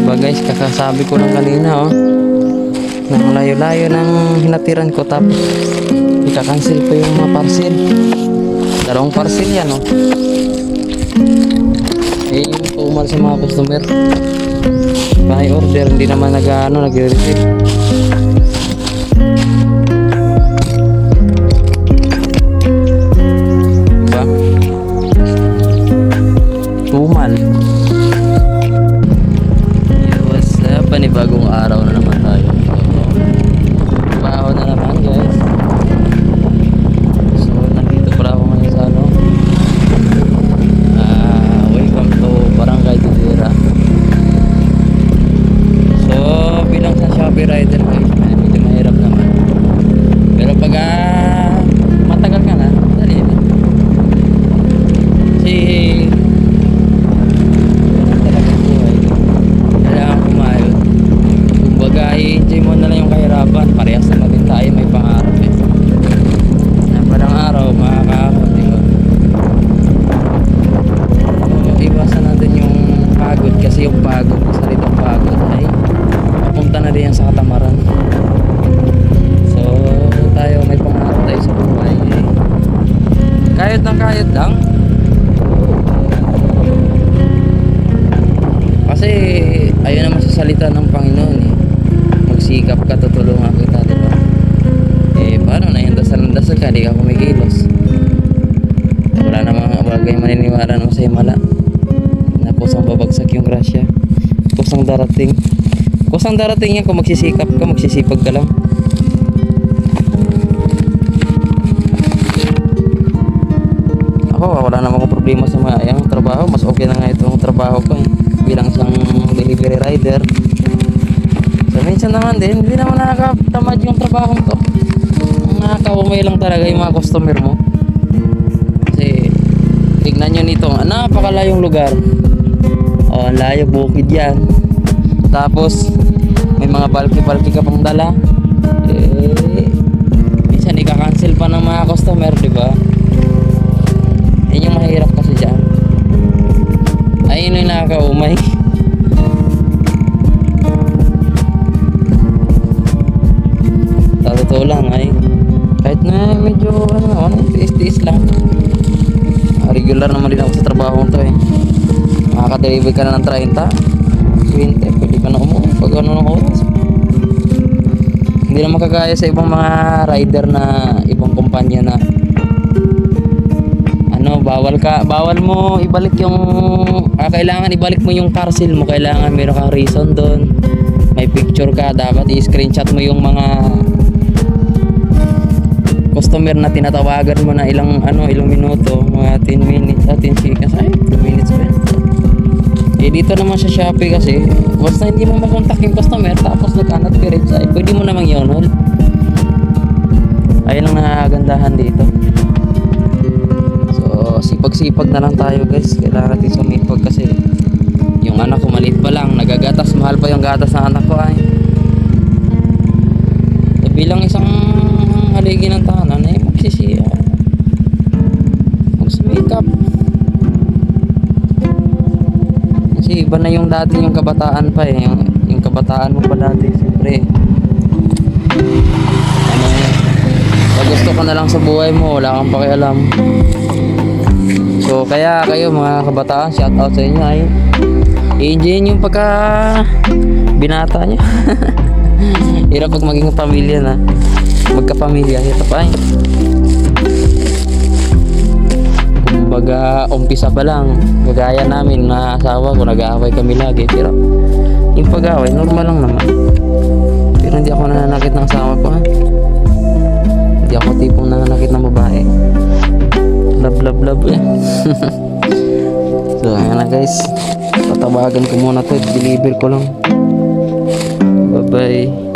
Diba guys, kakasabi ko lang kanina nang layo-layo ng hinatiran ko, tapos ika-cancel pa yung mga parcel. Dalawang parcel yan yung pumal sa mga customer. By order, hindi naman nagre-receive. Diba? Pumal. What's up? Panibagong araw na naman tayo. Trabaho na naman guys. So nandito pala ako ngayon sa welcome to Barangay Tudira. So bilang sa Shopee rider guys, medyo mahirap naman. Pero pag matagal ka na, dali na. Kasi talagang buhay, kailangan kumayod. Kumbaga i-enjoy mo na lang yung kahirapan. Parehas naman din tayo may pangarap na parang araw makakahon, diba? So iwasan natin yung pagod, kasi yung pagod, salitang pagod ay papunta na din yan sa katamaran. So tayo may pangarap tayo sa buhay, kahit lang. Kasi ayun naman sa salita ng Panginoon magsikap ka, tutulungan kita, diba? Paano na yung dasal ka, di ka kumikilos. Wala namang bagay maniniwala mo sa himala na kusang babagsak yung grasya, kusang darating yan kung magsisikap ka, magsisipag ka lang. Ako wala namang problema sa yung trabaho. Mas okay na nga itong trabaho ko bilang isang delivery rider. So minsan naman din, hindi naman nakakatamad yung trabaho to. Nakakaumay lang talaga yung mga customer mo. Kasi tignan nyo nito, napakalayong lugar. Ang layo, bukid yan. Tapos may mga balki ka pang dala. Minsan ika-cancel pa ng mga customer, diba? Yun yung mahirap kasi dyan. Ayun yung nakakaumay. Totoo lang kahit na medyo tiis-tiis lang. Regular naman din ako sa trabaho to makaka-deliver ka na ng 30, 20, pwede ka na umuwi pag ng oras. Hindi naman kagaya sa ibang mga rider na ibang kumpanya na bawal mo ibalik yung kailangan ibalik mo yung parcel mo, kailangan meron kang reason doon, may picture ka, dapat i-screenshot mo yung mga customer na tinatawagan mo na ilang minuto, mga 10 minutes, 10 seconds, 2 minutes pa. Dito naman sa Shopee kasi basta hindi mo makontak yung customer tapos nag-cannot be reached, pwede mo namang i-on-hold. Ayun ang nakagandahan dito. So sipag-sipag na lang tayo guys, kailangan natin sumipag kasi yung anak ko maliit pa lang, nagagatas, mahal pa yung gatas ng anak ko So, bilang isang haligi ng tahanan magsimikap. Kasi iba na yung dati, yung kabataan pa yung kabataan mo pa dati, siyempre pag gusto ko na lang sa buhay mo, wala kang pakialam. So kaya kayo mga kabataan, shout out sa inyo i-enjoy yung pagka binata nyo. Hirap pag maging pamilya na, magkapamilya, ito pa kumbaga umpisa pa lang, gagaya namin na asawa ko, nag-aaway kami lagi, pero yung pag-aaway normal lang naman. Pero hindi ako nananakit ng asawa ko hindi ako tipong nananakit ng babae. Love So ayan na guys, tatawagan ko muna to, deliver ko lang. Bye bye.